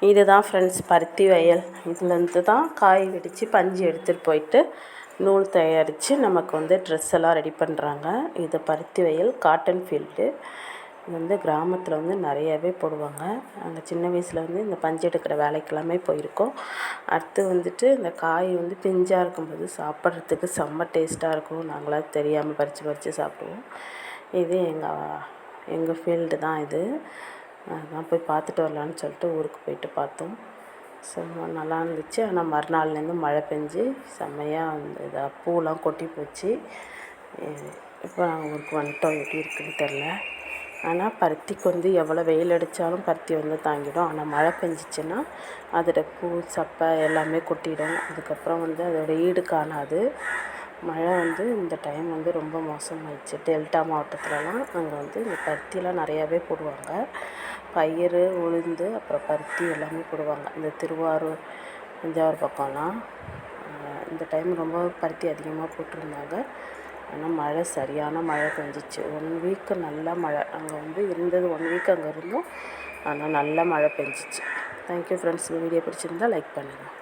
இதுதான் ஃப்ரெண்ட்ஸ் பருத்தி வயல். இதுலேருந்து தான் காய் வெடித்து பஞ்சு எடுத்துகிட்டு போயிட்டு நூல் தயாரித்து நமக்கு வந்து ட்ரெஸ் எல்லாம் ரெடி பண்ணுறாங்க. இது பருத்தி வயல், காட்டன் ஃபீல்டு. இது வந்து கிராமத்தில் வந்து நிறையாவே போடுவாங்க. நாங்கள் சின்ன வயசில் வந்து இந்த பஞ்சு எடுக்கிற வேலைக்கெல்லாமே போயிருக்கோம். அடுத்து வந்துட்டு இந்த காய் வந்து பிஞ்சாக இருக்கும்போது சாப்பிட்றதுக்கு செம்ம டேஸ்ட்டாக இருக்கும். நாங்களாம் தெரியாமல் பறித்து சாப்பிடுவோம். இது எங்கள் ஃபீல்டு தான் இது. அதான் போய் பார்த்துட்டு வரலான்னு சொல்லிட்டு ஊருக்கு போயிட்டு பார்த்தோம். செம்ம நல்லா இருந்துச்சு. ஆனால் மறுநாள்லேருந்து மழை பெஞ்சு செம்மையாக வந்து பூலாம் கொட்டி போச்சு. இப்போ நாங்கள் ஊருக்கு வந்துட்டோம். எப்படி இருக்குதுன்னு தெரில. ஆனால் பருத்திக்கு வந்து எவ்வளோ வெயில் அடித்தாலும் பருத்தி வந்து தாங்கிடும். ஆனால் மழை பெஞ்சிச்சின்னா அதோட பூ, சப்பை எல்லாமே கொட்டிடும். அதுக்கப்புறம் வந்து அதோட ஈடு காணாது. மழை வந்து இந்த டைம் வந்து ரொம்ப மோசமாயிடுச்சு. டெல்டா மாவட்டத்துலலாம் அங்கே வந்து இந்த பருத்திலாம் நிறையாவே போடுவாங்க. பயிறு, உளுந்து, அப்புறம் பருத்தி எல்லாமே போடுவாங்க. இந்த திருவாரூர், தஞ்சாவூர் பக்கம்லாம் இந்த டைம் ரொம்ப பருத்தி அதிகமாக போட்டிருந்தாங்க. ஆனால் மழை சரியான மழை பெஞ்சிச்சு. 1 வீக்கு நல்லா மழை. அங்கே வந்து இருந்தது 1 வீக் அங்கே இருந்தோம். ஆனால் நல்லா மழை பெஞ்சிச்சு. Thank you friends. இந்த வீடியோ பிடிச்சிருந்தால் லைக் பண்ணுங்கள்.